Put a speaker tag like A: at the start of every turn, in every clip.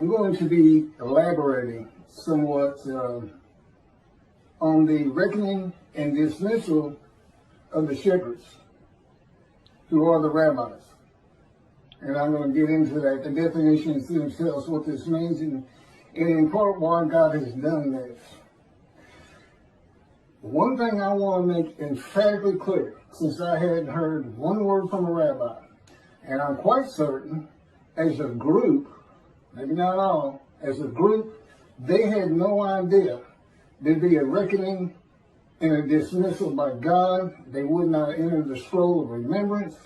A: I'm going to be elaborating somewhat on the reckoning and dismissal of the shepherds, who are the rabbis. And I'm going to get into that, the definitions themselves, what this means, and in part why God has done this. One thing I want to make emphatically clear, since I hadn't heard one word from a rabbi, and I'm quite certain, as a group, maybe not all, as a group, they had no idea there'd be a reckoning and a dismissal by God. They would not enter the scroll of remembrance,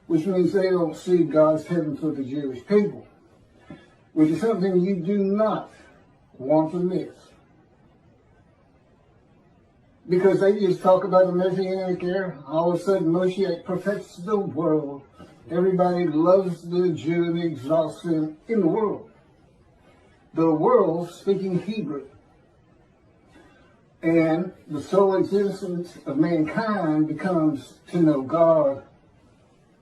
A: which means they don't see God's heaven for the Jewish people, which is something you do not want to miss. Because they just talk about the Messianic era. All of a sudden, Moshiach perfects the world. Everybody loves the Jew and exalts him in the world. The world speaking Hebrew. And the sole existence of mankind becomes to know God.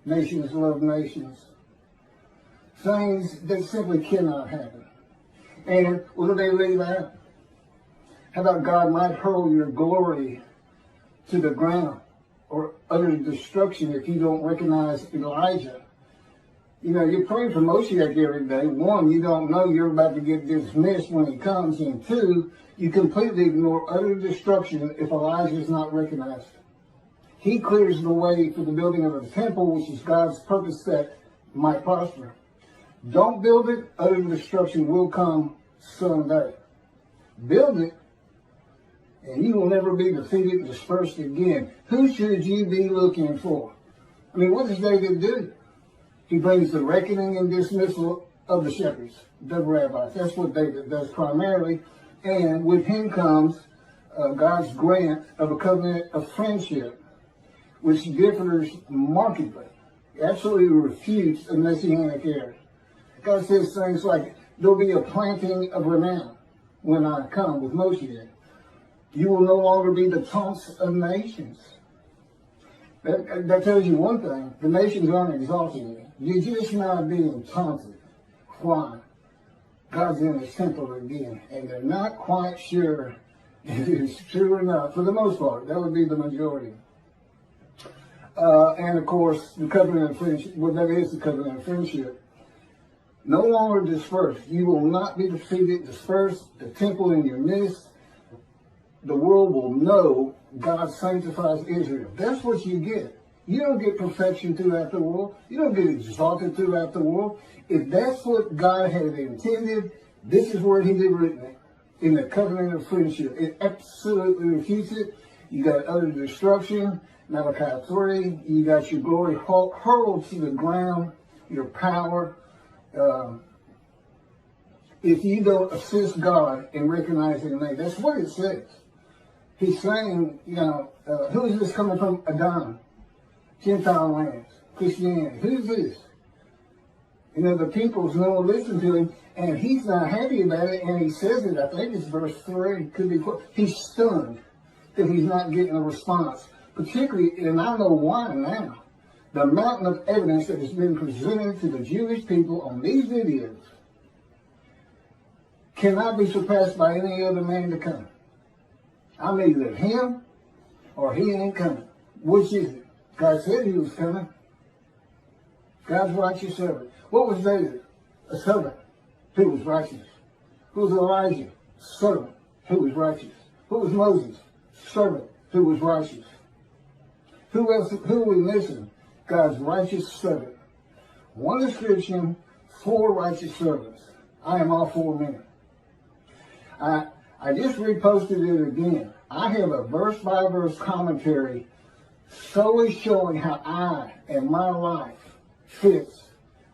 A: Nations love nations. Things that simply cannot happen. And what do they leave out? How about God might hurl your glory to the ground or utter destruction if you don't recognize Elijah? You know, you're praying for Moshiach every day. One, you don't know you're about to get dismissed when he comes. And two, you completely ignore utter destruction if Elijah is not recognized. He clears the way for the building of the temple, which is God's purpose that might prosper. Don't build it, utter destruction will come someday. Build it, and you will never be defeated and dispersed again. Who should you be looking for? I mean, what does David do? He brings the reckoning and dismissal of the shepherds, the rabbis. That's what David does primarily. And with him comes God's grant of a covenant of friendship, which differs markedly. It absolutely refutes a Messianic era. God says things like, there'll be a planting of renown when I come with Moshiach. You will no longer be the taunts of nations. That tells you one thing. The nations aren't exalting you. You're just not being taunted. Why? God's in his temple again. And they're not quite sure if it's true or not. For the most part, that would be the majority. And of course, the covenant of friendship. Well, that is the covenant of friendship. No longer dispersed. You will not be defeated, dispersed. The temple in your midst. The world will know God sanctifies Israel. That's what you get. You don't get perfection throughout the world. You don't get exalted throughout the world. If that's what God had intended, this is where he did written it. In the covenant of friendship. It absolutely refutes it. You got utter destruction. Malachi 3. You got your glory hurled to the ground. Your power. If you don't assist God in recognizing the name. That's what it says. He's saying, you know, who is this coming from? Adament, Gentile lands, Christianity. Who's this? You know, the people's no one listen to him, and he's not happy about it, and he says it, I think it's verse 3, could be, he's stunned that he's not getting a response. Particularly, and I know why now, the mountain of evidence that has been presented to the Jewish people on these videos cannot be surpassed by any other man to come. I'm either him or he ain't coming. Which is it? God said he was coming. God's righteous servant. What was David? A servant who was righteous. Who was Elijah? Servant who was righteous. Who was Moses? Servant who was righteous. Who else? Who are we missing? God's righteous servant. One description, 4 righteous servants. I am all 4 men. I just reposted it again. I have a verse-by-verse commentary solely showing how I and my life fits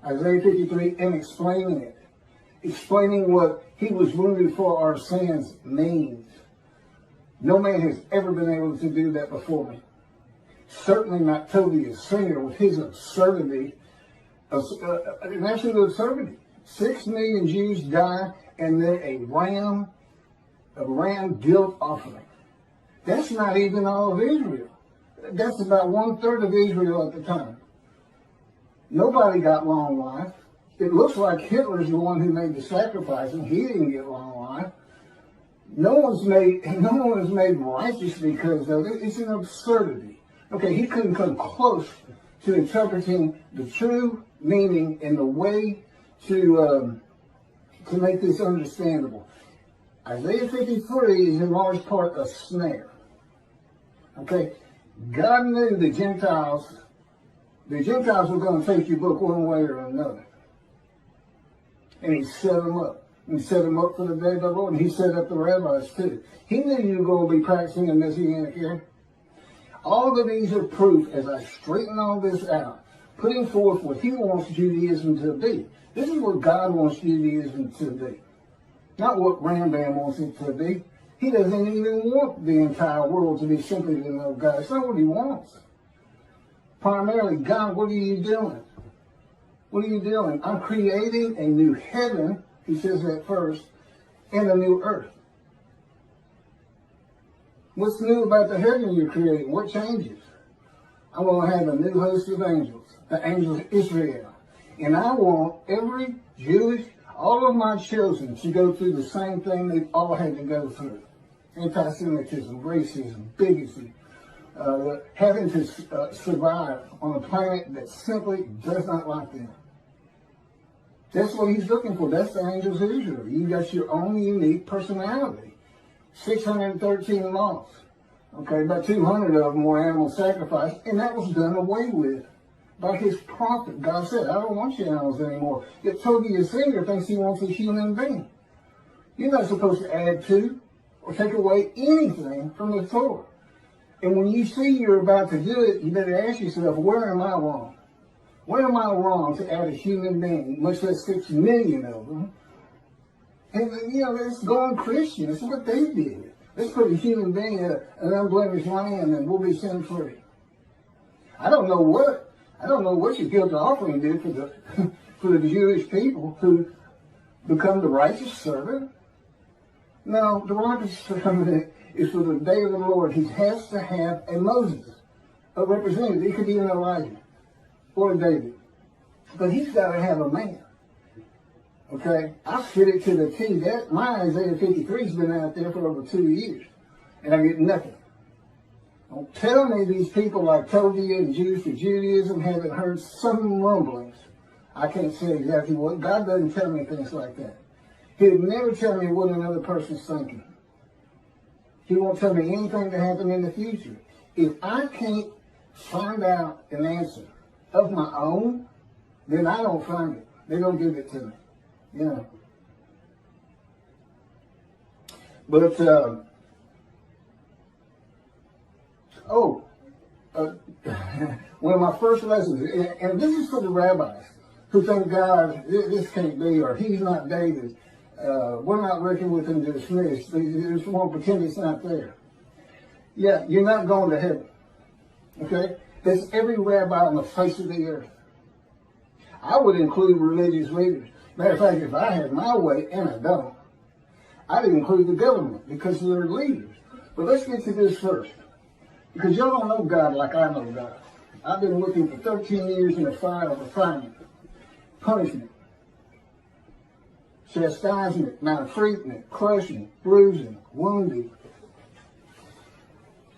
A: Isaiah 53 and explaining it. Explaining what he was wounded for our sins means. No man has ever been able to do that before me. Certainly not Toby, a singer, with his absurdity, an absolute absurdity. 6 million Jews die, and then a ram guilt offering. That's not even all of Israel. That's about 1/3 of Israel at the time. Nobody got long life. It looks like Hitler's the one who made the sacrifice, and he didn't get long life. No one's made righteous because of it. It's an absurdity. Okay, he couldn't come close to interpreting the true meaning and the way to make this understandable. Isaiah 53 is in large part a snare. Okay, God knew the Gentiles were going to take your book one way or another. And he set them up. He set them up for the day of the Lord, and he set up the rabbis too. He knew you were going to be practicing a Messianic era. All of these are proof, as I straighten all this out, putting forth what he wants Judaism to be. This is what God wants Judaism to be. Not what Rambam wants it to be. He doesn't even want the entire world to be simply to know God. It's not what he wants. Primarily, God, what are you doing? What are you doing? I'm creating a new heaven, he says that first, and a new earth. What's new about the heaven you're creating? What changes? I'm going to have a new host of angels, the angels of Israel. And I want every Jewish, all of my children to go through the same thing they've all had to go through. Anti-Semitism, racism, bigotry, having to survive on a planet that simply does not like them. That's what he's looking for. That's the angels of Israel. You got your own unique personality. 613 laws. Okay, about 200 of them were animal sacrifice, and that was done away with by his prophet. God said, I don't want your animals anymore. Yet Toby Singer thinks he wants a human being. You're not supposed to add to or take away anything from the Torah. And when you see you're about to do it, you better ask yourself, where am I wrong? Where am I wrong to add a human being, much less 6 million of them? And, you know, let's go on Christian. That's what they did. Let's put a human being in an unblemished lamb and we'll be sin free. I don't know what your guilt offering did for the Jewish people who become the righteous servant. No, the righteous servant is for the day of the Lord. He has to have a Moses, a representative. It could be an Elijah or a David. But he's got to have a man. Okay? I fit it to the T. My Isaiah 53 has been out there for over 2 years. And I get nothing. Don't tell me these people like Tovia and Jews for Judaism haven't heard some rumblings. I can't say exactly what. God doesn't tell me things like that. He'll never tell me what another person's thinking. He won't tell me anything to happen in the future. If I can't find out an answer of my own, then I don't find it. They don't give it to me. You know. But, one of my first lessons, and this is for the rabbis who think God, this can't be, or he's not David. We're not reckoning with him to dismiss. They just want to pretend it's not there. Yeah, you're not going to heaven. Okay? That's every rabbi on the face of the earth. I would include religious leaders. Matter of fact, if I had my way, and I don't, I'd include the government because they're leaders. But let's get to this first. Because y'all don't know God like I know God. I've been looking for 13 years in the fire of refinement, punishment, chastisement, maltreatment, crushing, bruising, wounding.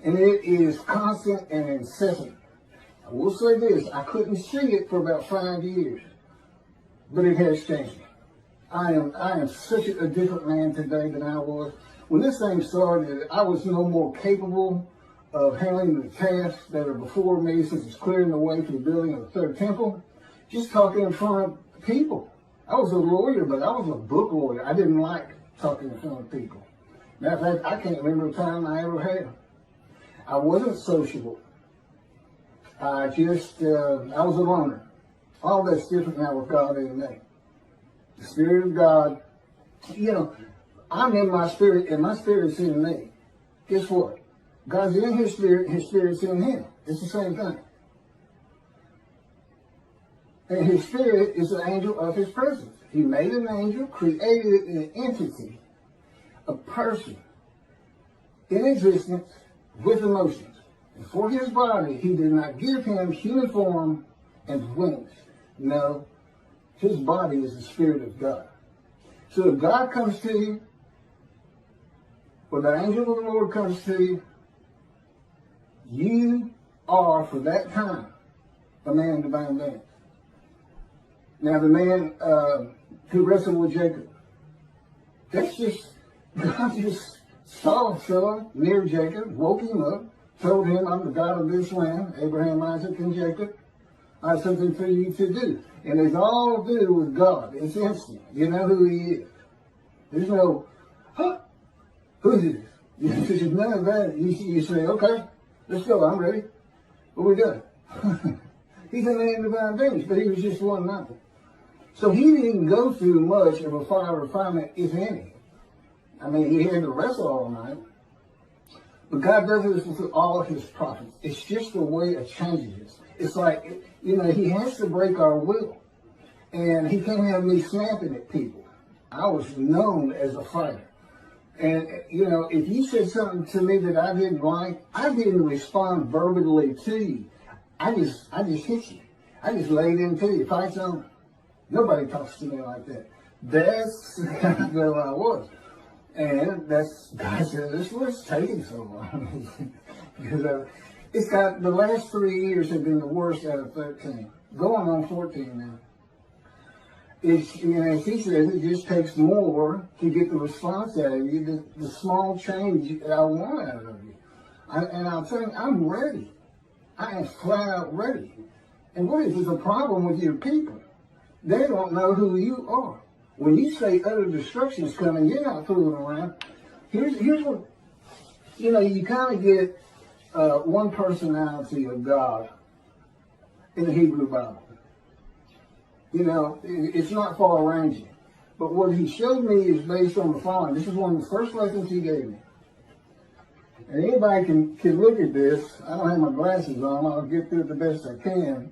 A: And it is constant and incessant. I will say this, I couldn't see it for about 5 years, but it has changed me. I am such a different man today than I was. When this thing started, I was no more capable of handling the tasks that are before me, since it's clearing the way for the building of the third temple, just talking in front of people. I was a lawyer, but I was a book lawyer. I didn't like talking in front of people. Matter of fact, I can't remember a time I ever had. I wasn't sociable. I was a loner. All that's different now with God in me. The Spirit of God, you know, I'm in my spirit, and my spirit's in me. Guess what? God's in his spirit's in him. It's the same thing. And his spirit is an angel of his presence. He made an angel, created an entity, a person, in existence with emotions. And for his body, he did not give him human form and wings. No. His body is the Spirit of God. So if God comes to you, or the angel of the Lord comes to you, you are, for that time, a man in divine being. Now the man who wrestled with Jacob, that's just, God just saw a fellow near Jacob, woke him up, told him, I'm the God of this land, Abraham, Isaac, and Jacob. I have something for you to do. And it's all to do with God. It's instant. You know who he is. There's no, huh? Who's this? There's none of that. You say, okay, let's go. I'm ready. What we doing? He's a man of divine things, but he was just one nothing. So he didn't go through much of a fire refinement, if any. I mean, he had to wrestle all night. But God does this with all of his prophets. It's just the way it changes. It's like, you know, he has to break our will. And he can't have me snapping at people. I was known as a fighter. And, you know, if you said something to me that I didn't like, I didn't respond verbally to you. I just hit you. I just laid into you. Fight's on. Nobody talks to me like that. That's where I was. And that's, God said, this was taking so long. Because it's got, the last 3 years have been the worst out of 13. Going on 14 now. It's, you know, as he says, it just takes more to get the response out of you, the small change I want out of you. And I'll tell you, I'm ready. I am flat out ready. And what is a problem with your people? They don't know who you are. When you say utter destruction is coming, you're not fooling around. Here's what, you know, you kind of get one personality of God in the Hebrew Bible. You know, it's not far ranging. But what he showed me is based on the following. This is one of the first lessons he gave me. And anybody can look at this. I don't have my glasses on. I'll get through it the best I can.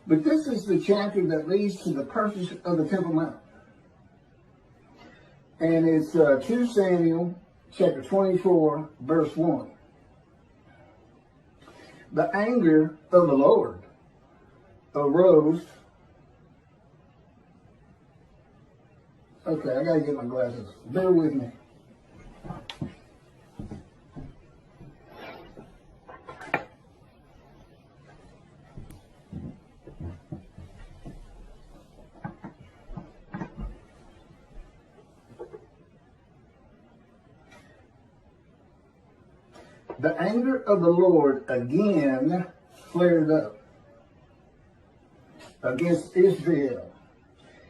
A: But this is the chapter that leads to the purpose of the Temple Mount. And it's 2 Samuel chapter 24, verse 1. The anger of the Lord arose. Okay, I gotta get my glasses. Bear with me. The anger of the Lord again flared up against Israel.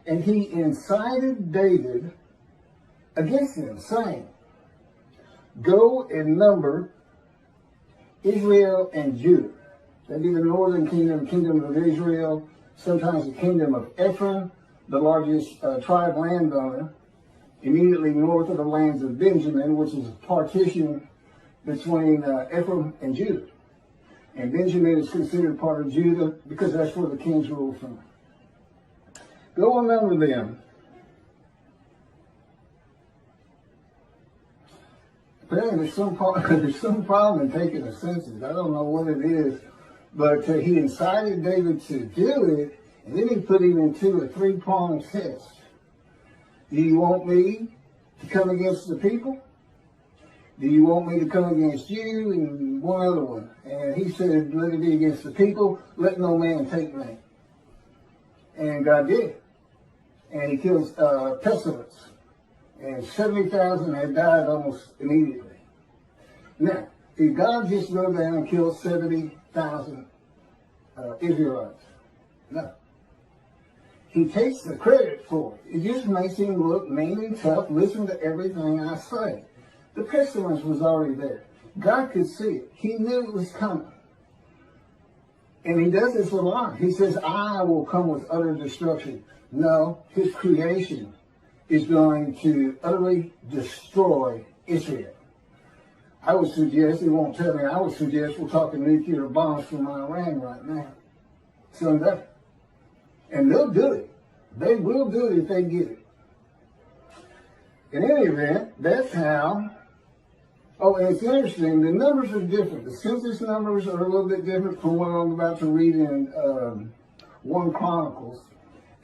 A: And he incited David against them, saying, go and number Israel and Judah. That'd be the northern kingdom, kingdom of Israel, sometimes the kingdom of Ephraim, the largest tribe landowner, immediately north of the lands of Benjamin, which is a partition between Ephraim and Judah. And Benjamin is considered part of Judah because that's where the kings rule from. Go and number them. Apparently there's some problem in taking the census. I don't know what it is, but he incited David to do it, and then he put him into a three-pronged test. Do you want me to come against the people? Do you want me to come against you? And one other one. And he said, let it be against the people. Let no man take me. And God did. And he kills pestilence. And 70,000 had died almost immediately. Now, did God just go down and kill 70,000 Israelites? No. He takes the credit for it. It just makes him look mean and tough. Listen to everything I say. The pestilence was already there. God could see it. He knew it was coming. And he does this a lot. He says, I will come with utter destruction. No, his creation is going to utterly destroy Israel. I would suggest, he won't tell me, I would suggest we're talking nuclear bombs from Iran right now. Someday. And they'll do it. They will do it if they get it. In any event, that's how. Oh, and it's interesting, the numbers are different. The census numbers are a little bit different from what I'm about to read in 1 Chronicles.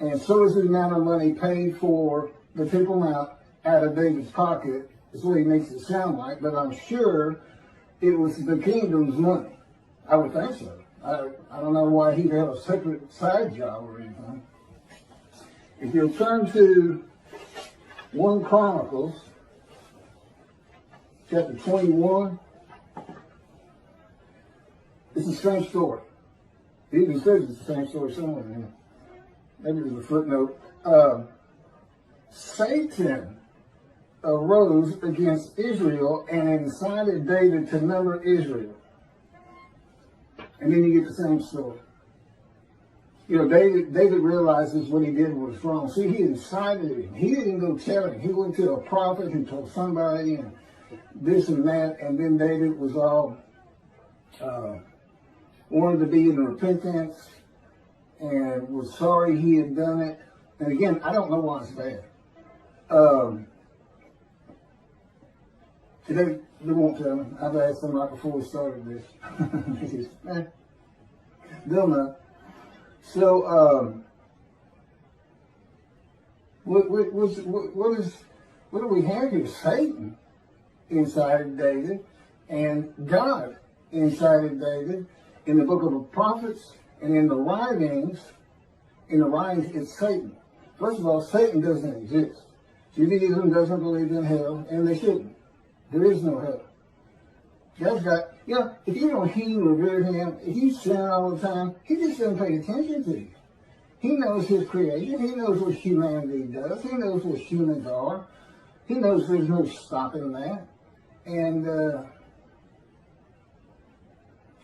A: And so is the amount of money paid for the Temple Mount out of David's pocket, is what he makes it sound like, but I'm sure it was the kingdom's money. I would think so. I don't know why he'd have a separate side job or anything. If you'll turn to 1 Chronicles, chapter 21, it's a strange story. It even says it's a strange story somewhere in here. Maybe there's a footnote. Satan arose against Israel and incited David to number Israel. And then you get the same story. You know, David realizes what he did was wrong. See, he incited him. He didn't go tell him. He went to a prophet who told somebody and this and that. And then David was all wanted to be in repentance and was sorry he had done it. And again, I don't know why it's bad. They won't tell me. I've asked them right before we started this. They'll know. So, what do we have here? Satan incited David, and God incited David in the book of the prophets, and in the writings. In the writings, it's Satan. First of all, Satan doesn't exist. Judaism doesn't believe in hell, and they shouldn't. There is no hell. God's got, you know, if you don't heed or revere him, if you sin all the time, he just doesn't pay attention to you. He knows his creation. He knows what humanity does. He knows what humans are. He knows there's no stopping that. And,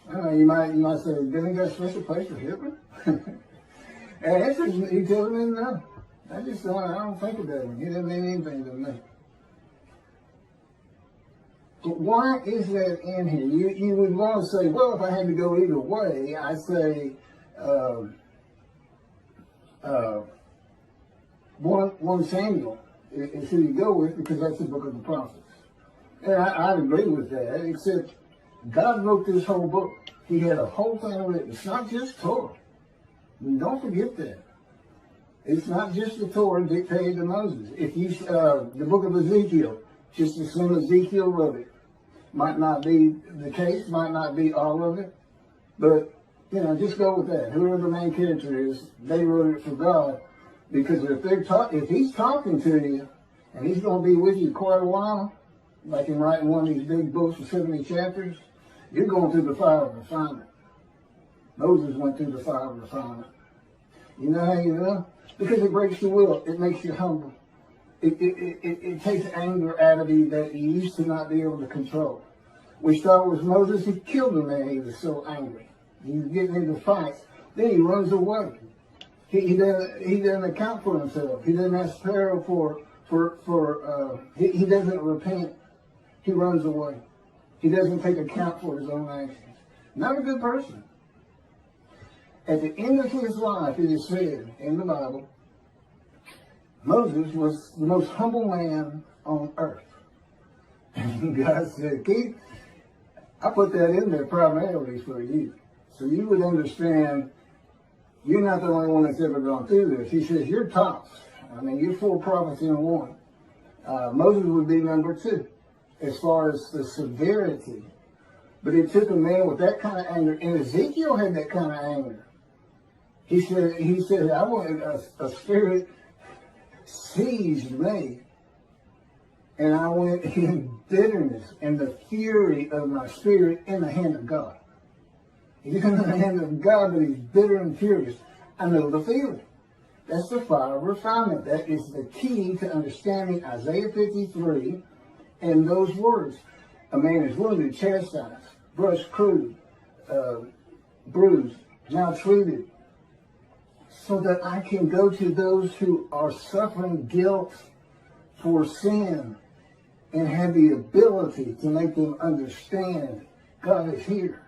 A: I don't know, you might say, didn't he got a special place for Hitler? And that's what he tells me no. I don't think of that one. He doesn't mean anything to me. But why is that in here? You would want to say, well, if I had to go either way, I say 1 Samuel is who you go with, because that's the book of the prophets. And I agree with that, except God wrote this whole book. He had a whole thing written. It's not just Torah. Don't forget that. It's not just the Torah dictated to Moses. If you, the book of Ezekiel, just as soon as Ezekiel wrote it. Might not be the case, might not be all of it, but, you know, just go with that. Whoever the main character is, they wrote it for God, because if he's talking to you, and he's going to be with you quite a while, like in writing one of these big books of 70 chapters, you're going through the fire of refinement. Moses went through the fire of refinement. You know how you know? Because it breaks the will. It makes you humble. It takes anger out of you that you used to not be able to control. We start with Moses. He killed a man. He was so angry. He's getting into fights. Then he runs away. He doesn't account for himself. He doesn't ask Pharaoh he doesn't repent. He runs away. He doesn't take account for his own actions. Not a good person. At the end of his life, it is said in the Bible, Moses was the most humble man on earth. And God said, Keith, I put that in there primarily for you. So you would understand you're not the only one that's ever gone through this. He says, you're tops. I mean, you're 4 prophets in one. Moses would be number 2 as far as the severity. But it took a man with that kind of anger. And Ezekiel had that kind of anger. He said, I wanted a spirit seized me, and I went in bitterness and the fury of my spirit in the hand of God. He's in the hand of God, but he's bitter and furious. I know the feeling. That's the fire of refinement. That is the key to understanding Isaiah 53 and those words. A man is wounded, chastised, brushed, bruised, maltreated, so that I can go to those who are suffering guilt for sin and have the ability to make them understand God is here.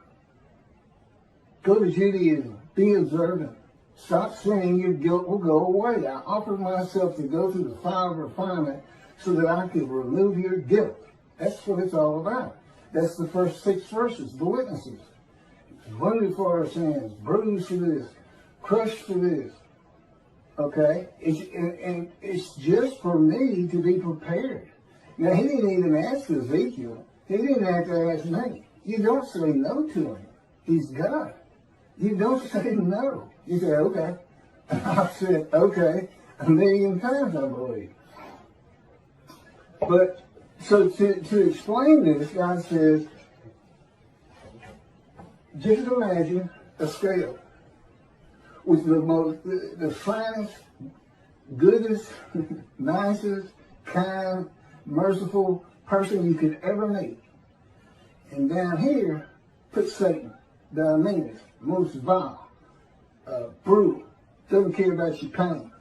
A: Go to Judaism. Be observant. Stop sinning. Your guilt will go away. I offered myself to go through the fire of refinement so that I could remove your guilt. That's what it's all about. That's the first 6 verses, the witnesses. Wounded for our sins, bruised for this, crushed for this. Okay? And it's just for me to be prepared. Now, he didn't even ask Ezekiel. He didn't have to ask me. You don't say no to him. He's God. You don't say no. You say, okay. I've said, okay, a million times, I believe. But, so to explain this, God says, just imagine a scale with the finest, goodest, nicest, kind, merciful person you could ever meet. And down here, put Satan, the meanest, most vile, brutal, doesn't care about your pain.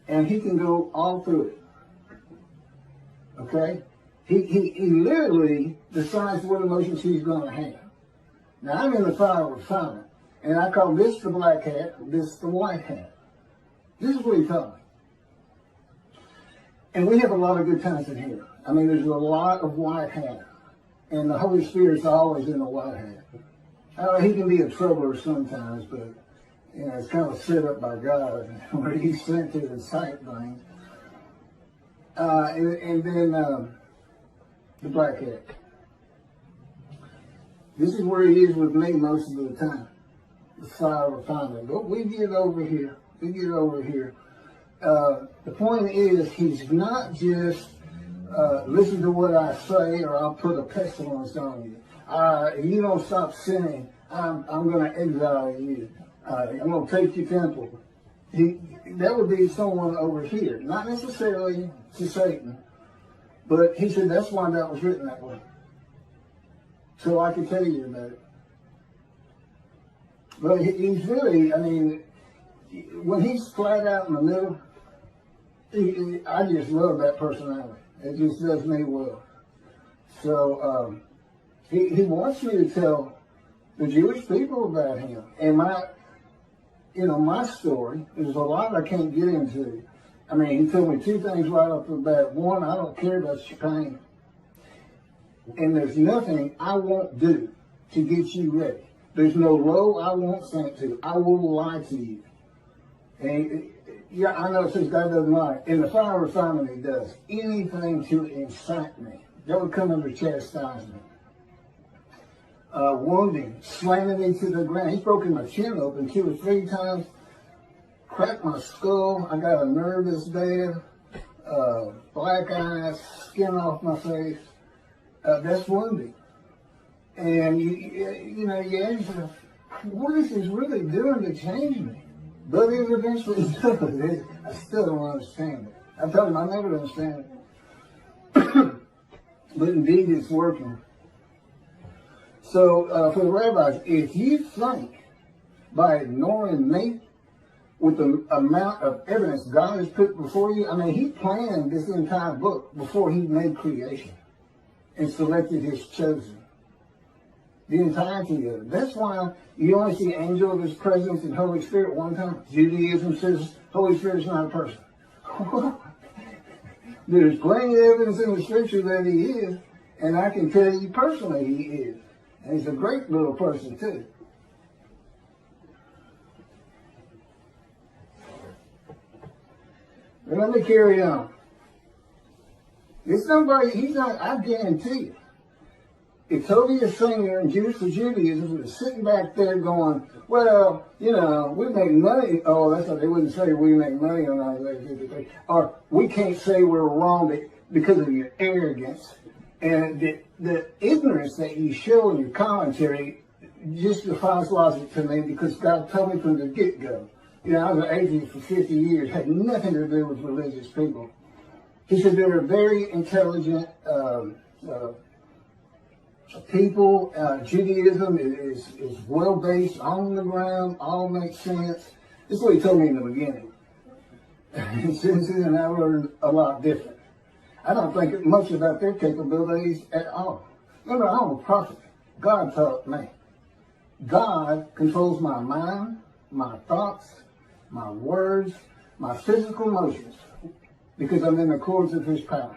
A: And he can go all through it. Okay? He literally decides what emotions he's going to have. Now, I'm in the fire of refinement, and I call this the black hat, this the white hat. This is what he told me. And we have a lot of good times in here. I mean, there's a lot of white hat. And the Holy Spirit's always in the white hat. He can be a troubler sometimes, but, you know, it's kind of set up by God, where he's sent to incite things. And then the black hat. This is where he is with me most of the time. The fire of refinement. But we get over here. The point is, he's not just listen to what I say, or I'll put a pestilence on you. If you don't stop sinning, I'm going to exile you. I'm going to take your temple. That would be someone over here, not necessarily to Satan, but he said that's why that was written that way. So I can tell you about it. But he's really, I mean, when he's flat out in the middle, I just love that personality. It just does me well. So he wants me to tell the Jewish people about him. And my story, there's a lot I can't get into. I mean, he told me two things right off the bat. One, I don't care about your pain. And there's nothing I won't do to get you ready. There's no low I won't sink to. I will lie to you. And yeah, I know it says God doesn't lie. In the fire of refinement, he does. Anything to incite me. That would come under chastisement. Wounding, slamming me to the ground. He's broken my chin open 2 or 3 times. Cracked my skull. I got a nerve that's bad. Black eyes, skin off my face. That's wounding. And you ask yourself, what is this really doing to change me? But it eventually does. I still don't understand it. I told him I never understand it. But indeed it's working. So for the rabbis, if you think by ignoring me with the amount of evidence God has put before you, I mean, he planned this entire book before he made creation and selected his chosen. The entirety of it. That's why you only see angel of his presence and Holy Spirit one time. Judaism says Holy Spirit is not a person. There's plenty of evidence in the scripture that he is, and I can tell you personally he is. And he's a great little person too. But let me carry on. It's somebody, he's not, I guarantee you. If Toby, a singer in Jewish for Judaism, was sitting back there going, well, we make money. Oh, that's what they wouldn't say, we make money on Isaiah 53. Or we can't say we're wrong because of your arrogance. And the ignorance that you show in your commentary just defies logic to me, because God told me from the get-go. I was an atheist for 50 years, had nothing to do with religious people. He said they're very intelligent people. Judaism is well-based, on the ground, all makes sense. This is what he told me in the beginning. And since then, I learned a lot different. I don't think much about their capabilities at all. Remember, I'm a prophet. God taught me. God controls my mind, my thoughts, my words, my physical motions, because I'm in the cords of his power.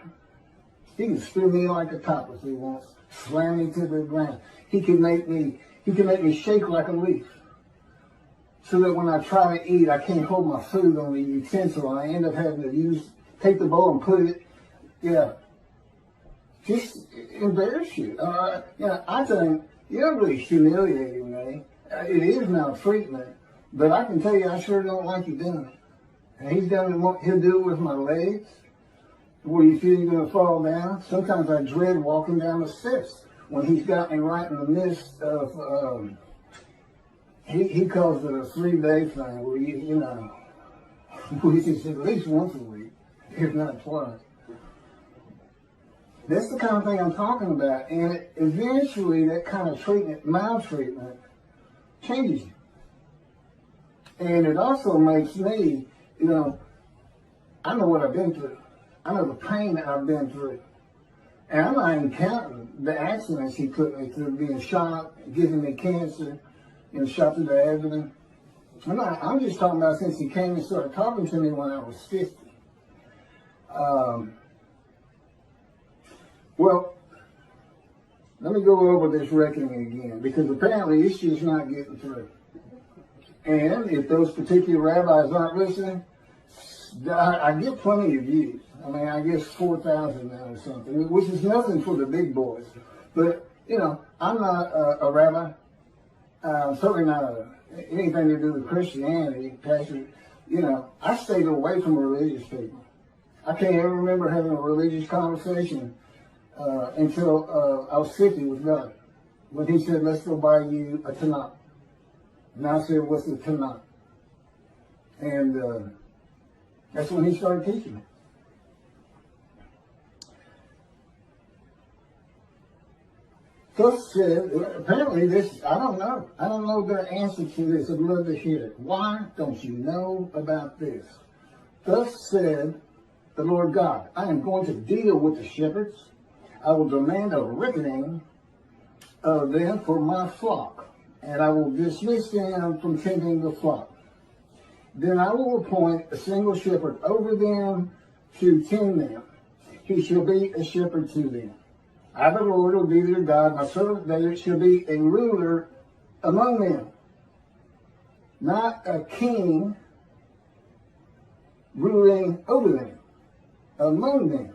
A: He can spin me like a top if he wants, slam me to the ground. He can make me shake like a leaf. so that when I try to eat, I can't hold my food on the utensil, and I end up having to take the bowl and put it, just embarrass you. I think you're really humiliating me. It is maltreatment, but I can tell you, I sure don't like you doing it. And he's done it. He'll do it with my legs, where you feel you're going to fall down. Sometimes I dread walking down the steps when he's got me right in the midst of. He calls it a 3-day thing, where which is at least once a week, if not twice. That's the kind of thing I'm talking about, and eventually that kind of maltreatment, changes you. And it also makes me, I know what I've been through. I know the pain that I've been through. And I'm not even counting the accidents he put me through, being shot, giving me cancer, shot through the abdomen. I'm just talking about since he came and started talking to me when I was 50. Well, let me go over this reckoning again, because apparently it's just not getting through. And if those particular rabbis aren't listening, I get plenty of views. I mean, I guess 4,000 now or something, which is nothing for the big boys. But, I'm not a rabbi. Certainly not anything to do with Christianity, Pastor. I stayed away from religious people. I can't ever remember having a religious conversation until I was 50 with God. When he said, let's go buy you a Tanakh. And I said, what's the Tanakh? And that's when he started teaching me. Thus said, apparently this, I don't know. I don't know the answer to this. I'd love to hear it. Why don't you know about this? Thus said the Lord God, I am going to deal with the shepherds. I will demand a reckoning of them for my flock, and I will dismiss them from tending the flock. Then I will appoint a single shepherd over them to tend them. He shall be a shepherd to them. I, the Lord, will be their God. My servant David shall be a ruler among them. Not a king ruling over them, among them.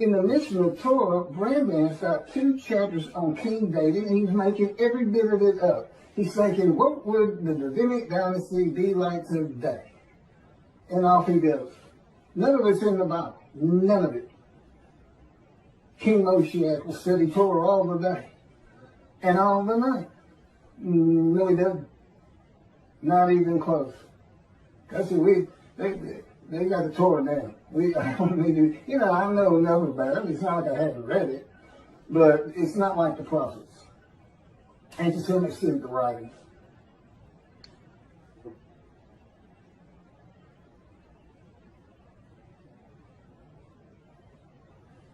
A: In the Mishnah Torah, Brandman's got 2 chapters on King David, and he's making every bit of it up. He's thinking, what would the Davidic dynasty be like today? And off he goes. None of it's in the Bible. None of it. King Moshiach will study Torah all the day and all the night. No, he doesn't. Not even close. Because they got the Torah down. I don't need to, I know enough about it. It's not like I haven't read it, but it's not like the prophets. And to some extent, the writings.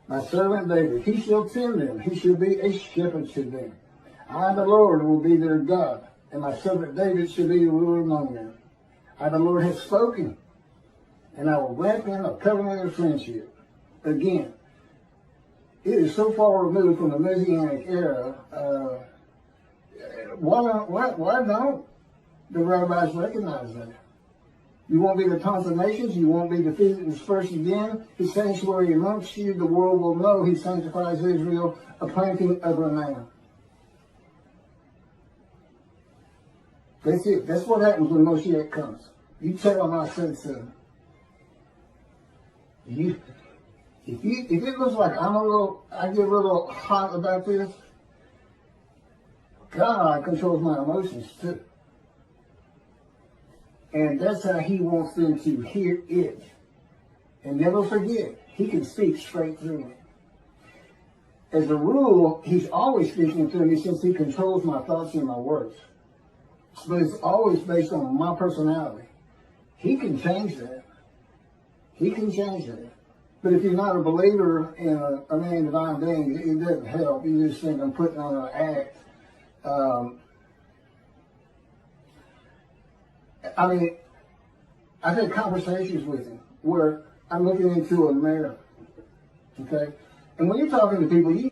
A: My servant David, he shall tend them. He shall be a shepherd to them. I, the Lord, will be their God, and my servant David shall be the ruler among them. I, the Lord, have spoken, and I will grant them a covenant of friendship. Again, it is so far removed from the Messianic era. Why don't the rabbis recognize that? You won't be the tongues of nations. You won't be defeated and dispersed again. His sanctuary amongst you, the world will know he sanctifies Israel, a planting of renown. That's it. That's what happens when Moshiach comes. You tell him I said so. If it looks like I get a little hot about this, God controls my emotions too. And that's how he wants them to hear it. And never forget, he can speak straight through me. As a rule, he's always speaking through me since he controls my thoughts and my words. But it's always based on my personality. He can change that. He can change that. But if you're not a believer in a man divine being, it doesn't help. You just think I'm putting on an act. I've had conversations with him where I'm looking into a mirror, okay? And when you're talking to people,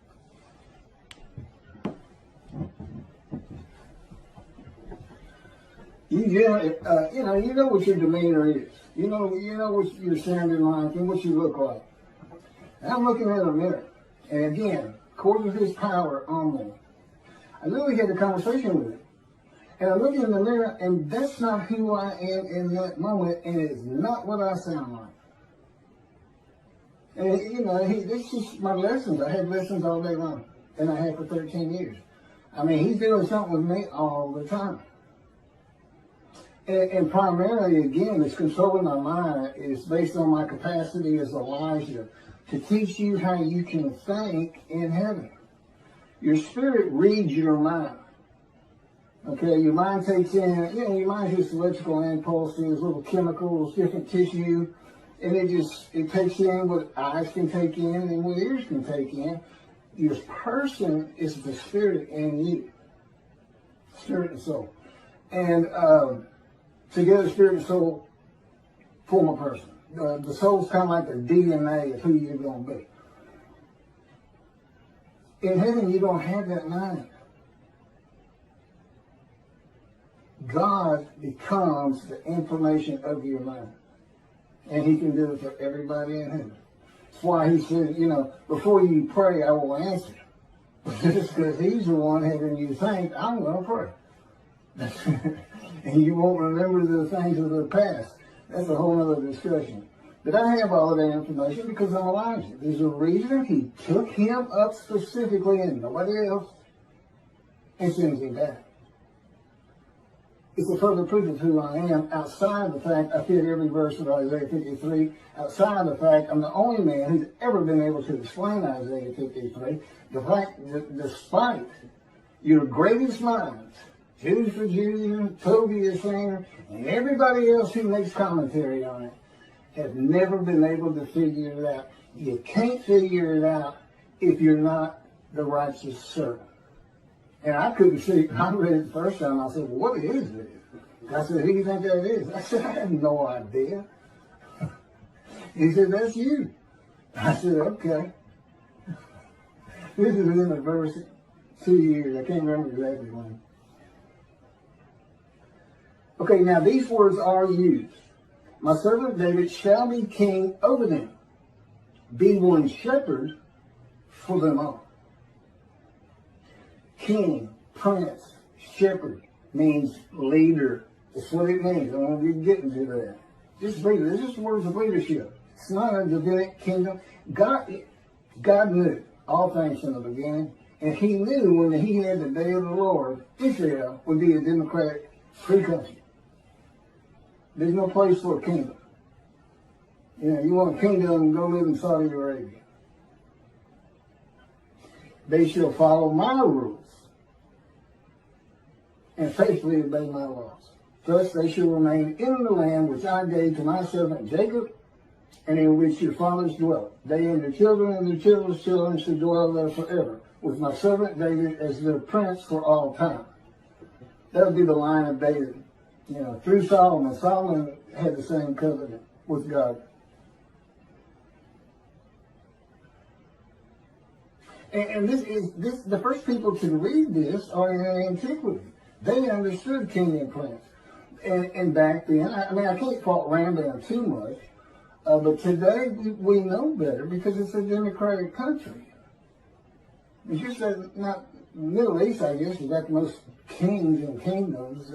A: You know what your demeanor is. You know what you're sounding like and what you look like. And I'm looking in a mirror, and again, according to His power on me, I literally had a conversation with Him. And I look in the mirror, and that's not who I am in that moment, and it's not what I sound like. And, it's just my lessons. I had lessons all day long, and I had for 13 years. I mean, He's doing something with me all the time. And primarily, again, it's controlling my mind. It's based on my capacity as Elijah to teach you how you can think in heaven. Your spirit reads your mind. Okay, your mind takes in, your mind has electrical impulses, little chemicals, different tissue, and it takes in what eyes can take in and what ears can take in. Your person is the spirit in you, spirit and soul. And together, spirit and soul form a person. The soul's kind of like the DNA of who you're going to be. In heaven, you don't have that mind. God becomes the information of your mind. And He can do it for everybody in heaven. That's why He said, before you pray, I will answer. Just because He's the one having you think, I'm going to pray. And you won't remember the things of the past. That's a whole other discussion. But I have all of that information because I'm Elijah. There's a reason He took him up specifically and nobody else and sends him back. It's a further proof of who I am outside the fact I fit every verse of Isaiah 53. Outside the fact I'm the only man who's ever been able to explain Isaiah 53. The fact that despite your greatest minds, Jews for Jews, Toby the singer, and everybody else who makes commentary on it, have never been able to figure it out. You can't figure it out if you're not the righteous servant. And I couldn't see, I read it the first time, I said, well, what is this? I said, who do you think that is? I said, I have no idea. He said, that's you. I said, okay. This is in the verse 2 years, I can't remember exactly when. Okay, now these words are used. My servant David shall be king over them. Be one shepherd for them all. King, prince, shepherd means leader. That's what it means. I won't be getting to that. Just leader. This is words of leadership. It's not a Davidic kingdom. God knew all things from the beginning, and He knew when He had the day of the Lord, Israel would be a democratic free country. There's no place for a kingdom. You want a kingdom, go live in Saudi Arabia. They shall follow my rules and faithfully obey my laws. Thus they shall remain in the land which I gave to my servant Jacob, and in which your fathers dwelt. They and their children and their children's children shall dwell there forever, with my servant David as their prince for all time. That would be the line of David. Through Solomon. Solomon had the same covenant with God. And this the first people to read this are in antiquity. They understood king and prince. And back then, I can't fault Rambam too much, but today we know better because it's a democratic country. It's just that not Middle East, I guess, has got the most kings and kingdoms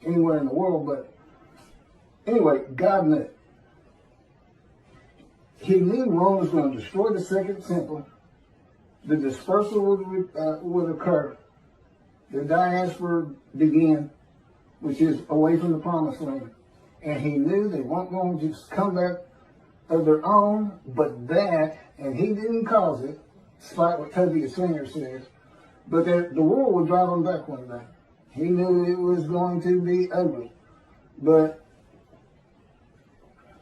A: anywhere in the world, but anyway, God knew. He knew Rome was going to destroy the second temple. The dispersal would occur. The diaspora begin, which is away from the promised land. And He knew they weren't going to just come back of their own, but that, and He didn't cause it, despite what Toby the singer says, but that the world would drive them back one day. He knew it was going to be ugly. But,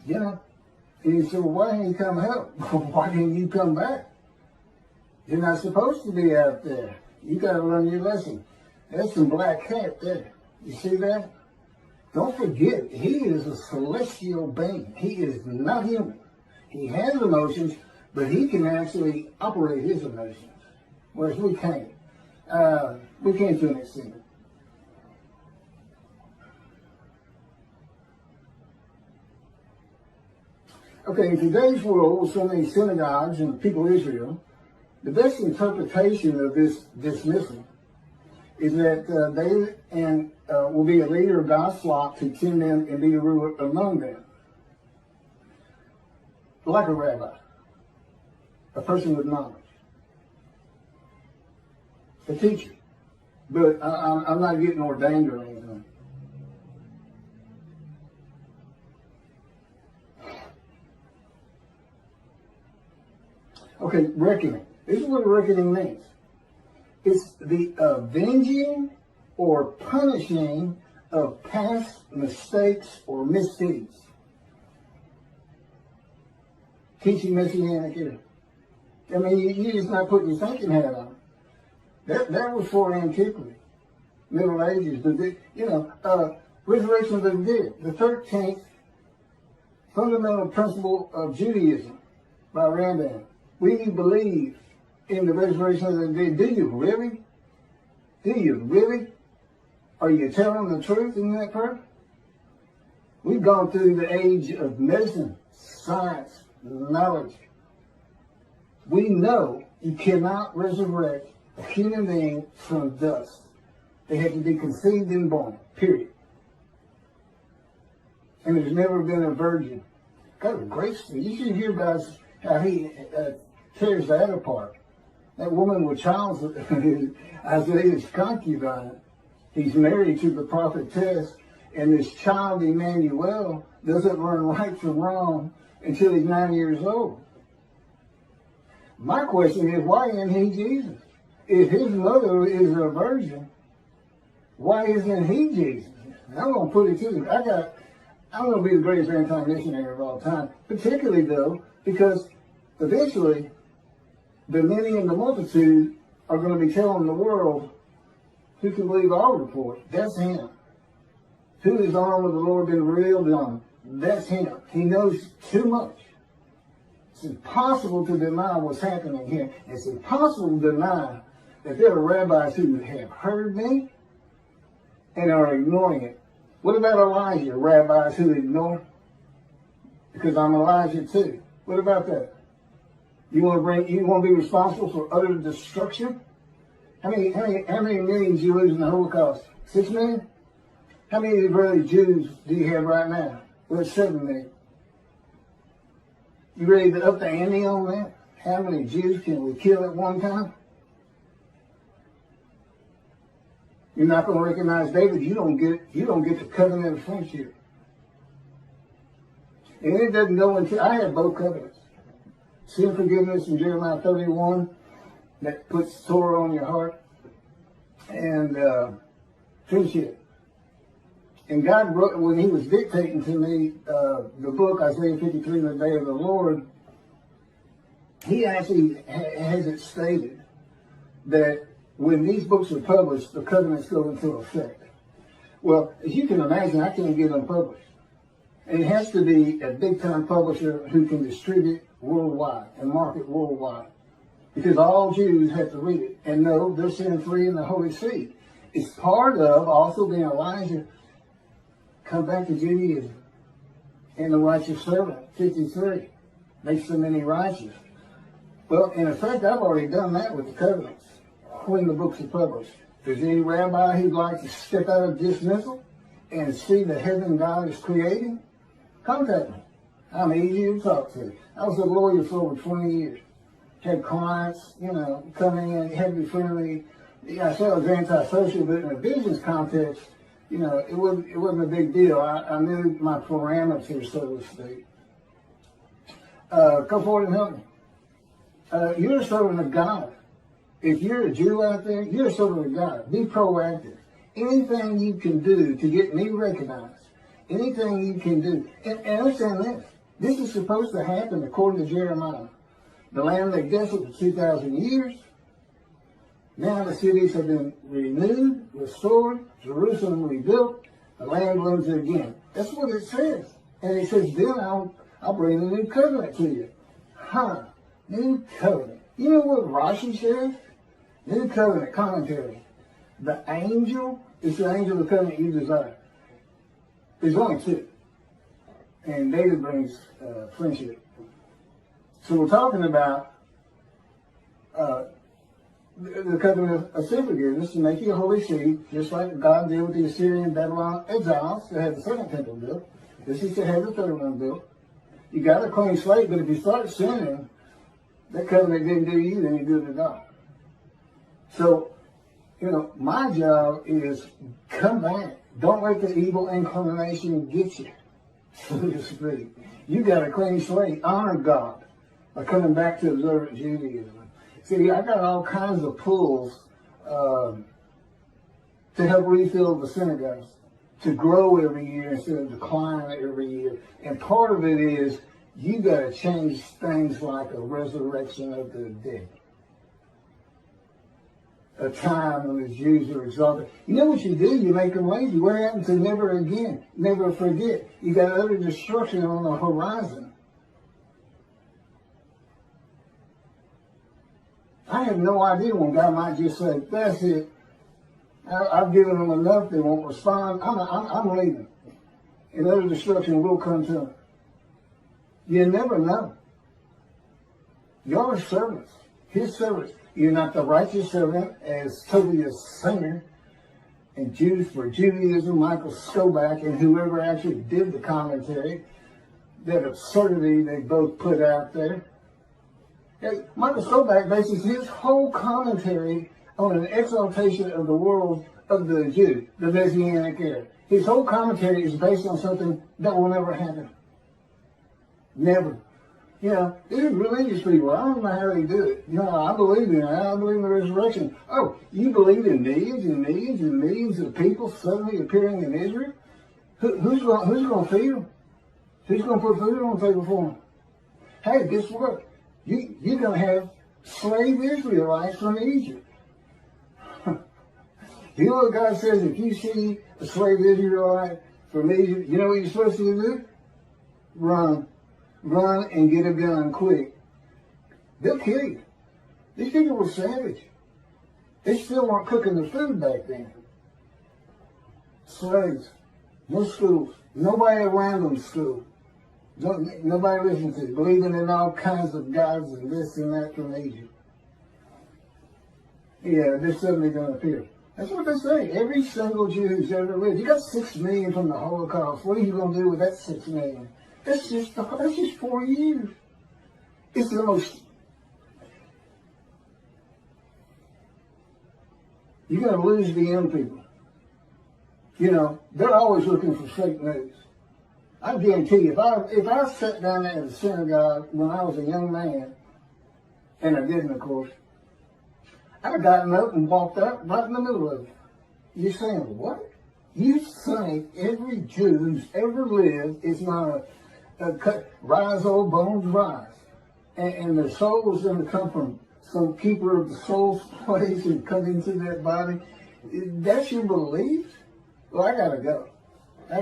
A: He said, well, why didn't you come help? Why didn't you come back? You're not supposed to be out there. You got to learn your lesson. That's some black hat there. You see that? Don't forget, He is a celestial being. He is not human. He has emotions, but He can actually operate His emotions, whereas we can't. We can't to an extent. Okay, in today's world, with so many synagogues and people of Israel, the best interpretation of this dismissal is that will be a leader of God's flock to tend them and be the ruler among them. Like a rabbi, a person with knowledge, a teacher. But I'm not getting ordained or anything. Okay, reckoning. This is what reckoning means. It's the avenging or punishing of past mistakes or misdeeds. Teaching Messianic era. I mean, you're just not putting your thinking hat on. That was for antiquity, Middle Ages, resurrection of the dead, the 13th fundamental principle of Judaism by Rambam. We believe in the resurrection of the dead. Do you really? Do you really? Are you telling the truth in that part? We've gone through the age of medicine, science, knowledge. We know you cannot resurrect a human being from dust. They had to be conceived and born, period. And there's never been a virgin. God, a great story. You should hear about how he tears that apart. That woman with child, Isaiah's concubine, he's married to the prophetess, and this child, Emmanuel, doesn't learn right from wrong until he's 9 years old. My question is, why isn't he Jesus? If his mother is a virgin, why isn't he Jesus? I'm going to put it to you. I'm going to be the greatest anti-missionary of all time, particularly, though, because eventually the many and the multitude are going to be telling the world who can believe our report. That's him. Who is arm of the Lord been revealed on? That's him. He knows too much. It's impossible to deny what's happening here. It's impossible to deny that there are rabbis who have heard me and are ignoring it. What about Elijah? Rabbis who ignore? Because I'm Elijah too. What about that? You want to be responsible for utter destruction? How many millions you lose in the Holocaust? 6 million? How many Israeli Jews do you have right now? Well, 7 million. You ready to up the ante on that? How many Jews can we kill at one time? You're not going to recognize David. You don't get the covenant of friendship. And it doesn't go into. I have both covenants. Sin forgiveness in Jeremiah 31 that puts Torah on your heart, and friendship. And God wrote, when he was dictating to me the book, Isaiah 53, the day of the Lord, he actually has it stated that when these books are published, the covenants go into effect. Well, as you can imagine, I can't get them published. And it has to be a big-time publisher who can distribute worldwide and market worldwide. Because all Jews have to read it and know they're sin-free in the Holy See. It's part of also being Elijah. Come back to Judaism. And the righteous servant, 53. Makes so many righteous. Well, in effect, I've already done that with the covenants when the books are published. If there's any rabbi who'd like to step out of dismissal and see the heaven God is creating, contact me. I'm easy to talk to. I was a lawyer for over 20 years. Had clients, coming in, had to be friendly. I said I was antisocial, but in a business context, it wasn't a big deal. I knew my parameters, so to speak. Come forward and help me. You're a servant of God. If you're a Jew out there, you're a servant of God. Be proactive. Anything you can do to get me recognized, anything you can do. And understand this. This is supposed to happen according to Jeremiah. The land lay desolate for 2,000 years. Now the cities have been renewed, restored, Jerusalem rebuilt, the land runs it again. That's what it says. And it says, then I'll bring a new covenant to you. New covenant. You know what Rashi says? New covenant commentary. The angel is the angel of the covenant you desire. There's only two. and David brings friendship. So we're talking about the covenant of sin forgiveness to make you a holy seed, just like God did with the Assyrian Babylon exiles that had the second temple built. This is to have the third one built. You got a clean slate, but if you start sinning, that covenant didn't do you any good at all. So, my job is come back. Don't let the evil inclination get you, so to speak. You got a clean slate. Honor God by coming back to observant Judaism. See, I got all kinds of pulls to help refill the synagogues, to grow every year instead of decline every year. And part of it is you got to change things like a resurrection of the dead. A time when the Jews are exalted. You know what you do? You make them lazy. What happens to never again? Never forget. You got utter destruction on the horizon. I have no idea when God might just say, that's it. I've given them enough. They won't respond. I'm leaving. And utter destruction will come to them. You never know. You're servants. His servants. You're not the righteous servant, as Tobias Singer and Jews for Judaism, Michael Skoback, and whoever actually did the commentary, that absurdity they both put out there. Michael Skoback bases his whole commentary on an exaltation of the world of the Jew, the Messianic era. His whole commentary is based on something that will never happen. Never. These are religious people. I don't know how they do it. I believe in it. I believe in the resurrection. Oh, you believe in millions and millions and millions of people suddenly appearing in Israel? Who's going to feed them? Who's going to put food on the table for them? Hey, guess what? You're going to have slave Israelites from Egypt. You know what God says? If you see a slave Israelite from Egypt, you know what you're supposed to do? Run. Run and get a gun quick. They'll kill you. These people were savage. They still weren't cooking the food back then. Slaves. No schools. Nobody around them school. Nobody listened to it. Believing in all kinds of gods and this and that from Egypt. Yeah, they're suddenly going to appear. That's what they say. Every single Jew who's ever lived. You got 6 million from the Holocaust. What are you going to do with that 6 million? That's just 4 years. It's the most. You're going to lose the young people. They're always looking for fake news. I guarantee you, if I sat down there at the synagogue when I was a young man, and I didn't, of course, I'd have gotten up and walked out right in the middle of it. You're saying, what? You think every Jew who's ever lived is not rise, old bones, rise. And the soul is going to come from some keeper of the soul's place and come into that body. That's your belief? Well, I got to go. I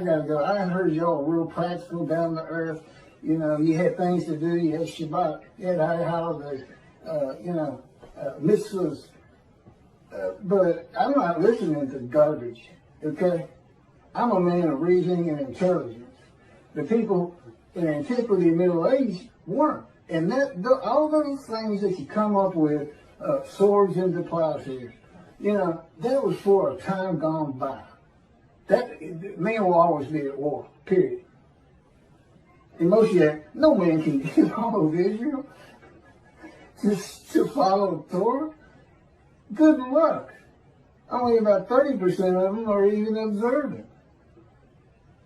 A: heard y'all real practical, down to earth. You had things to do. You had Shabbat. You had holidays. Mitzvahs. But I'm not listening to garbage, okay? I'm a man of reasoning and intelligence. The people in antiquity and Middle Age weren't. And all those things that you come up with, swords into plowshares, that was for a time gone by. Man will always be at war, period. In Moshiach, no man can get all of Israel to follow the Torah. Good luck. Only about 30% of them are even observant.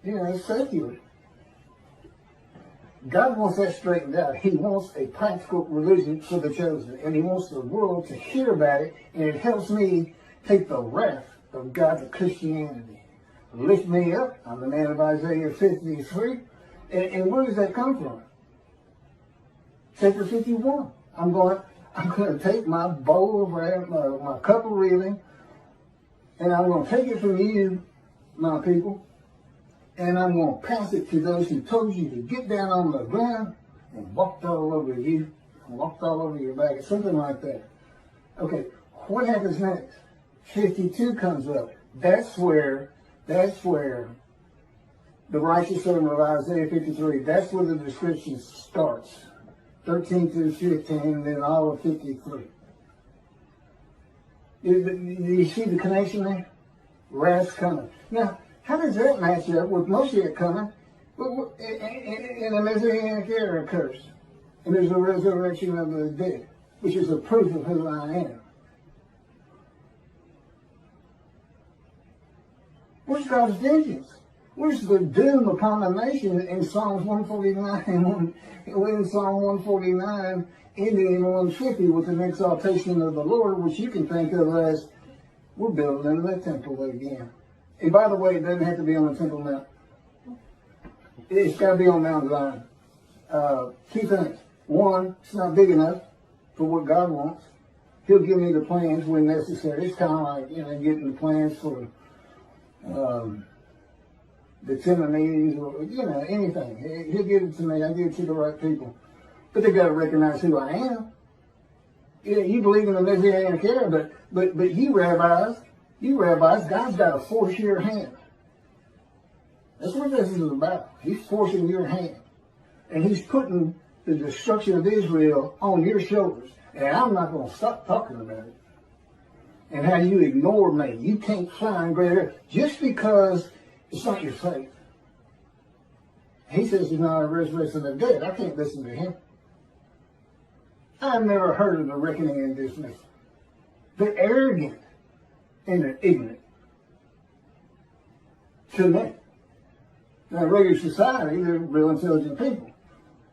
A: It's secular. God wants that straightened out. He wants a practical religion for the chosen. And he wants the world to hear about it. And it helps me take the wrath of God's Christianity. Lift me up. I'm the man of Isaiah 53. And where does that come from? Chapter 51. I'm going to take my bowl of wrath, my cup of reeling, and I'm going to take it from you, my people, and I'm going to pass it to those who told you to get down on the ground and walked all over you, and walked all over your back, something like that. Okay, what happens next? 52 comes up. That's where the righteous servant of Isaiah 53. That's where the description starts. 13 through 15, and then all of 53. Do you see the connection there? Wrath's coming. Now, how does that match up with Moshiach coming? And the Messianic era occurs. And there's a resurrection of the dead, which is a proof of who I am. Where's God's vengeance? Where's the doom upon the nation in Psalms 149, in Psalm 149, ending in 150 with an exaltation of the Lord, which you can think of as, we're building the temple again. And by the way, it doesn't have to be on the Temple Mount. It's got to be on Mount Zion. Two things. One, it's not big enough for what God wants. He'll give me the plans when necessary. It's kind of like, getting the plans for the Timonese or, anything. He'll give it to me. I give it to the right people. But they got to recognize who I am. You believe in the Messianic era, but you rabbis, God's got to force your hand. That's what this is about. He's forcing your hand. And he's putting the destruction of Israel on your shoulders. And I'm not going to stop talking about it. And how you ignore me. You can't find greater just because it's not your faith. He says he's not a resurrection of the dead. I can't listen to him. I've never heard of the reckoning and dismissal. They're arrogant and they're ignorant. To me. Now, in regular society, they're real intelligent people.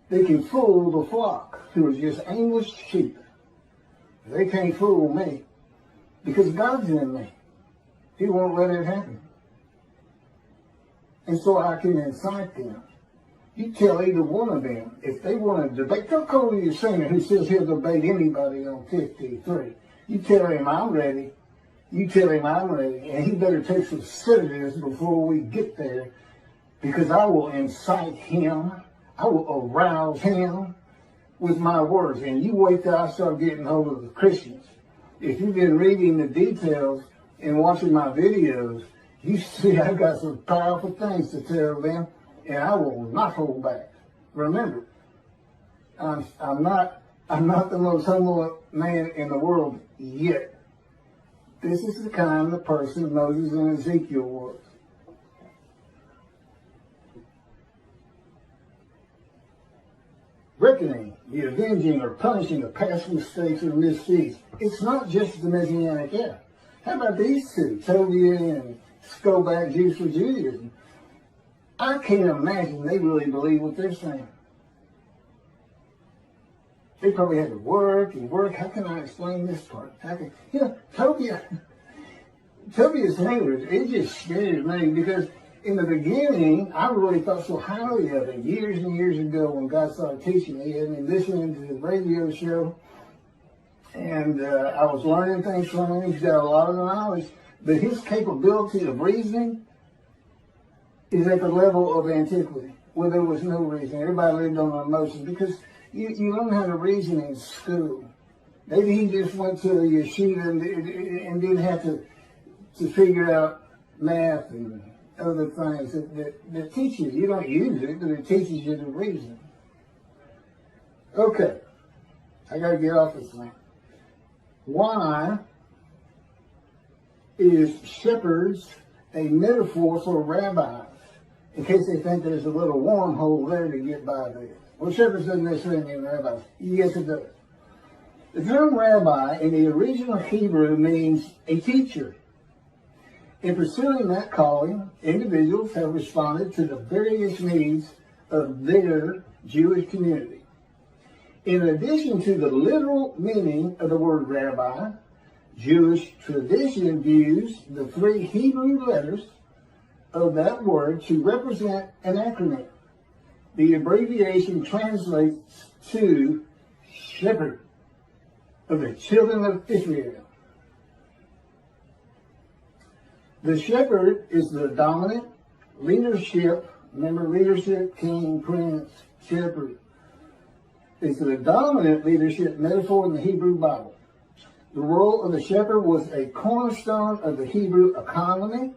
A: They can fool the flock, who are just aimless sheep. They can't fool me, because God's in me. He won't let it happen. And so I can incite them. You tell either one of them, if they want to debate, don't call your singer who says he'll debate anybody on 53. You tell him I'm ready. You tell him I'm ready. And he better take some sedatives before we get there. Because I will incite him, I will arouse him with my words. And you wait till I start getting hold of the Christians. If you've been reading the details and watching my videos, you see I've got some powerful things to tell them, and I will not hold back. Remember, I'm not the most humble man in the world yet. This is the kind of person Moses and Ezekiel was. Reckoning, the avenging or punishing of past mistakes or misdeeds. It's not just the Messianic era. How about these two, Tobiah and Skobac, Jews for Judaism? I can't imagine they really believe what they're saying. They probably had to work and work. How can I explain this part? Tobiah's language, it just scares me because in the beginning, I really thought so highly of it years and years ago when God started teaching me and listening to the radio show. And I was learning things from him. He's got a lot of knowledge. But his capability of reasoning is at the level of antiquity, where there was no reason. Everybody lived on emotion because you learn how to reason in school. Maybe he just went to a yeshiva and didn't have to figure out math and other things that teach you. You don't use it, but it teaches you to reason. Okay, I got to get off this thing. Why is shepherds a metaphor for rabbis? In case they think there's a little wormhole there to get by there. Well, shepherds doesn't necessarily mean rabbis. Yes, it does. The term rabbi in the original Hebrew means a teacher. In pursuing that calling, individuals have responded to the various needs of their Jewish community. In addition to the literal meaning of the word rabbi, Jewish tradition views the three Hebrew letters of that word to represent an acronym. The abbreviation translates to shepherd of the children of Israel. The shepherd is the dominant leadership. Remember, leadership, king, prince, shepherd. It's the dominant leadership metaphor in the Hebrew Bible. The role of the shepherd was a cornerstone of the Hebrew economy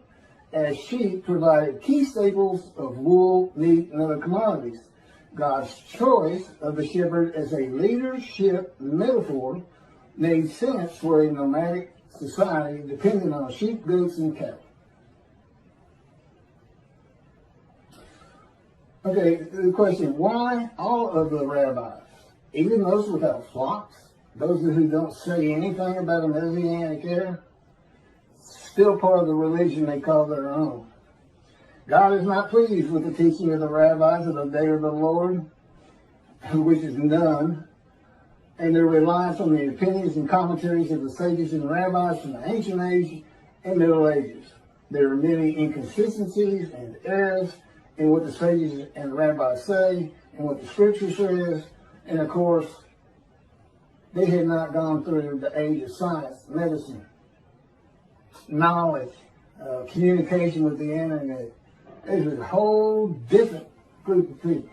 A: as sheep provided key staples of wool, meat, and other commodities. God's choice of the shepherd as a leadership metaphor made sense for a nomadic society dependent on sheep, goats, and cattle. Okay, the question, why all of the rabbis, even those without flocks, those who don't say anything about a Messianic era, still part of the religion they call their own? God is not pleased with the teaching of the rabbis of the day of the Lord, which is none, and their reliance on the opinions and commentaries of the sages and rabbis from the ancient age and Middle Ages. There are many inconsistencies and errors in what the sages and rabbis say and what the scripture says, and of course, they had not gone through the age of science, medicine, knowledge, communication with the internet. There's a whole different group of people.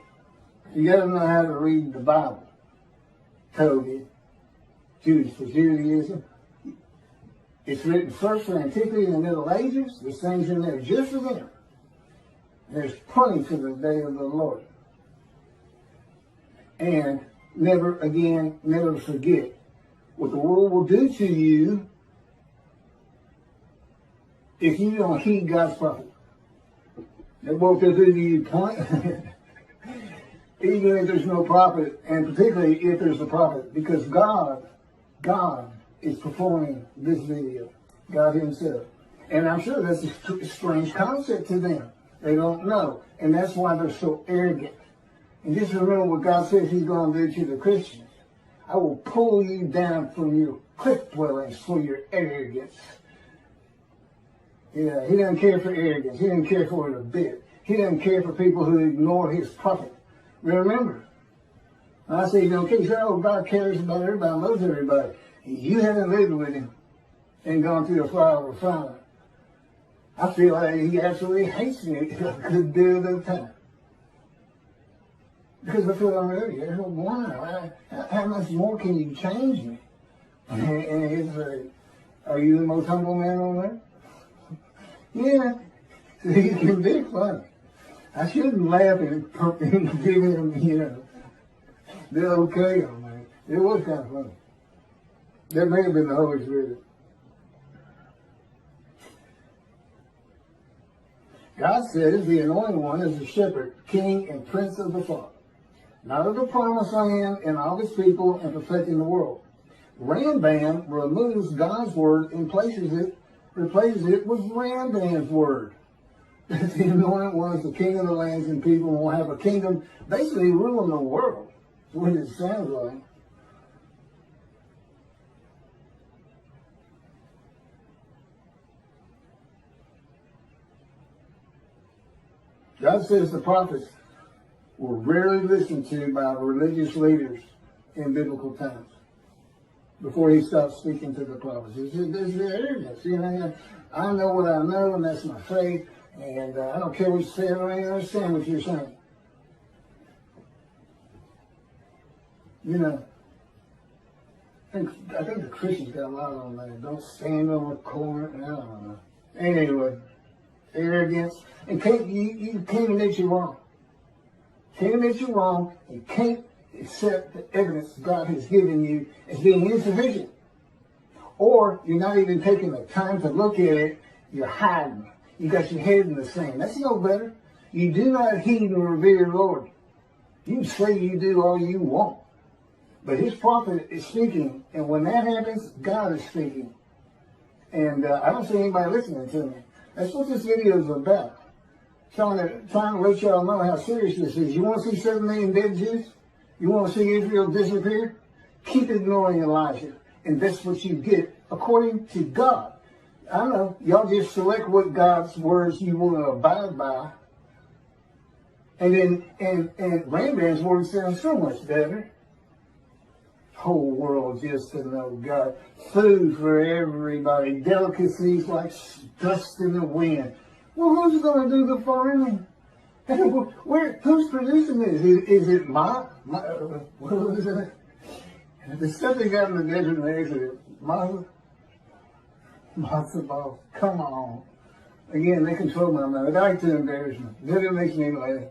A: You got to know how to read the Bible. Talmud, Jewish for Judaism. It's written first for antiquity in the Middle Ages. There's things in there just for them. There's plenty for the day of the Lord. And never forget what the world will do to you if you don't heed God's prophet. They won't do to you point. Even if there's no prophet, and particularly if there's a prophet, because God is performing this video, God himself. And I'm sure that's a strange concept to them. They don't know. And that's why they're so arrogant. And just remember what God says he's going to do to the Christians. I will pull you down from your cliff dwellings for your arrogance. Yeah, he doesn't care for arrogance. He doesn't care for it a bit. He doesn't care for people who ignore his prophet. Remember, when I say you don't care, you say, oh, God cares about everybody, loves everybody. You haven't lived with him and gone through the fire of refinement. I feel like he absolutely hates me a good deal of the time. Because I feel I'm ready. Why? How much more can you change me? And he's like, are you the most humble man on earth? Yeah. So he can be funny. I shouldn't laugh and give him, the okay on that. It was kind of funny. That may have been the Holy Spirit. God says the anointed one is the shepherd, king, and prince of the flock, not of the promised land and all his people and perfecting the world. Rambam removes God's word and replaces it with Rambam's word. The anointed one is the king of the lands and people will have a kingdom basically ruling the world. That's what it sounds like. God says the prophets were rarely listened to by religious leaders in biblical times before he stopped speaking to the prophets. There's the arrogance. I know what I know, and that's my faith, and I don't care what you say, I don't even understand what you're saying. I think the Christians got a lot on that. Don't stand on the corner. I don't know. Anyway, arrogance. And you can't admit you're wrong. Can't admit you're wrong. You can't accept the evidence God has given you as being insufficient. Or you're not even taking the time to look at it. You're hiding. You got your head in the sand. That's no better. You do not heed and revere the Lord. You say you do all you want. But his prophet is speaking. And when that happens, God is speaking. And I don't see anybody listening to me. That's what this video is about. Trying to let y'all know how serious this is. You want to see 7 million dead Jews? You want to see Israel disappear? Keep ignoring Elijah. And that's what you get according to God. I know, y'all just select what God's words you want to abide by. And then, and Rambam's word sounds so much better. Whole world just to know God. Food for everybody. Delicacies like dust in the wind. Well, who's going to do the farming? Who's producing this? Is it what was it? The stuff they got in the desert and Exodus. Matzo balls. Come on. Again, they control my mind. I like to embarrass me. That makes me laugh.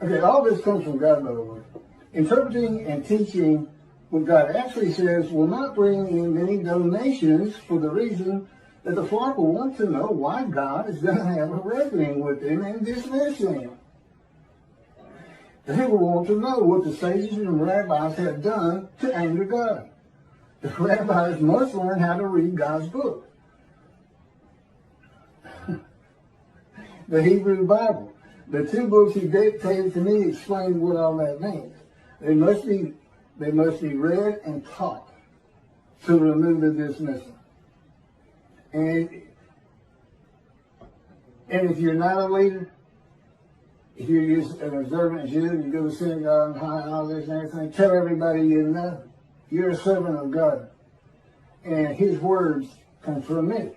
A: Okay, all this comes from God, by the way. Interpreting and teaching what God actually says will not bring in many donations for the reason that the flock will want to know why God is going to have a reckoning with them and dismiss them. They will want to know what the sages and rabbis have done to anger God. The rabbis must learn how to read God's book, the Hebrew Bible. The two books he dictated to me explain what all that means. They must be read and taught to remove the dismissal. And if you're not a leader, if you're just an observant Jew, you go to synagogue and all this and everything, tell everybody you know. You're a servant of God. And his words come from me.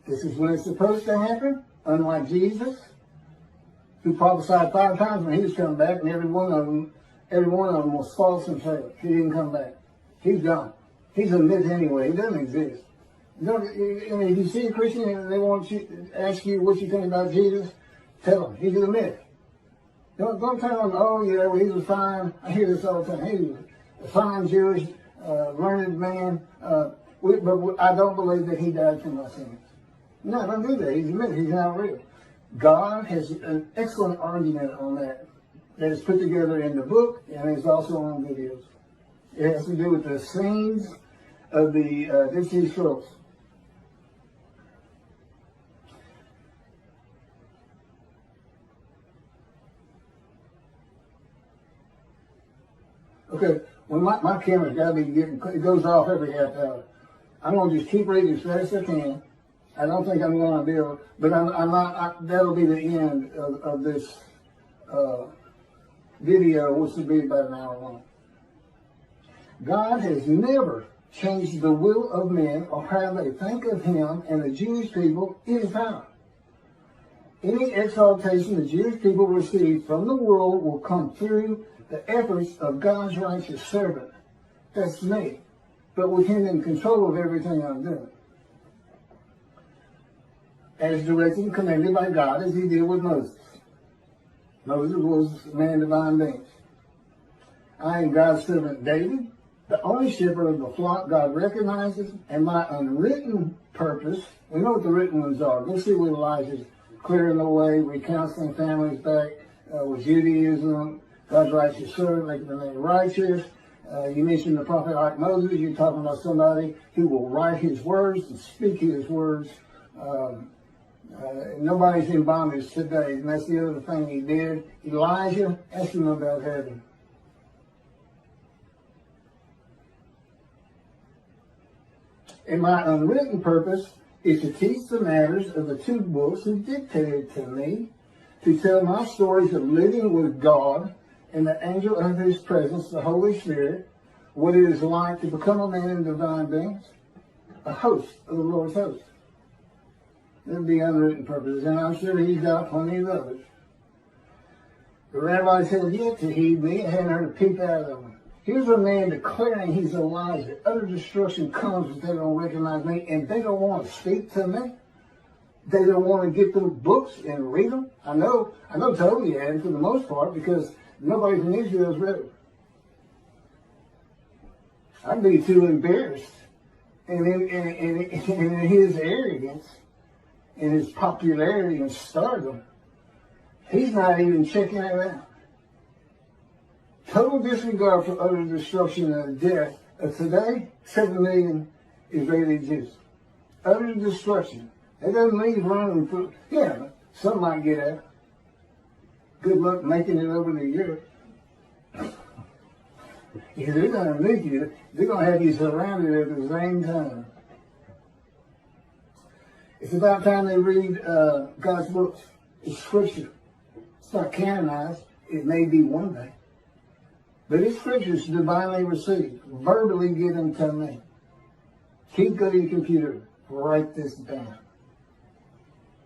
A: This is when it's supposed to happen, unlike Jesus, who prophesied 5 times when he was coming back, and every one of them was false and failed. He didn't come back. He's gone. He's a myth anyway. He doesn't exist. If you see a Christian and they want you to ask you what you think about Jesus, tell them he's a myth. Don't tell them, oh yeah, well, he was fine. I hear this all the time. He was a fine Jewish, learned man. But I don't believe that he died for my sins. No, don't do that. He's a myth. He's not real. God has an excellent argument on that is put together in the book, and it's also on videos. It has to do with the scenes of the Dead Sea Scrolls. Okay, when my camera's got to be getting, it goes off every half hour. I'm going to just keep reading as fast as I can. I don't think I'm going to be able, but I'm not, that'll be the end of this video, which will be about an hour long. God has never changed the will of men or how they think of him and the Jewish people in time. Any exaltation the Jewish people receive from the world will come through the efforts of God's righteous servant. That's me. But with him in control of everything I'm doing. As directed and commanded by God as he did with Moses. Moses was a man of divine beings. I am God's servant David, the only shepherd of the flock God recognizes, and my unwritten purpose, we know what the written ones are. Go see what Elijah's clearing the way, recounseling families back with Judaism, God's righteous servant, making the name righteous. You mentioned the prophet like Moses, you're talking about somebody who will write his words and speak his words. Nobody's in bondage today, and that's the other thing he did. Elijah, asked him about heaven. And my unwritten purpose is to teach the matters of the two books he dictated to me, to tell my stories of living with God and the angel of his presence, the Holy Spirit, what it is like to become a man in divine beings, a host of the Lord's host. That'd be unwritten purposes, and I'm sure he's got plenty of others. The rabbis have yet to heed me. I hadn't heard a peep out of them. Here's a man declaring he's Elijah. Utter destruction comes if they don't recognize me, and they don't want to speak to me. They don't want to get them books and read them. I know totally had for the most part, because nobody from Israel has read them. I'd be too embarrassed. And in his arrogance, in his popularity and stardom, he's not even checking it out. Total disregard for utter destruction and death of today, 7 million Israeli Jews. Utter destruction. They don't leave room for, some might get out. Good luck making it over to Europe. If they're going to make you, they're going to have you surrounded at the same time. It's about time they read God's books. It's scripture. It's not canonized. It may be one day. But it's scriptures divinely received, verbally given to me. Keep good at your computer. Write this down.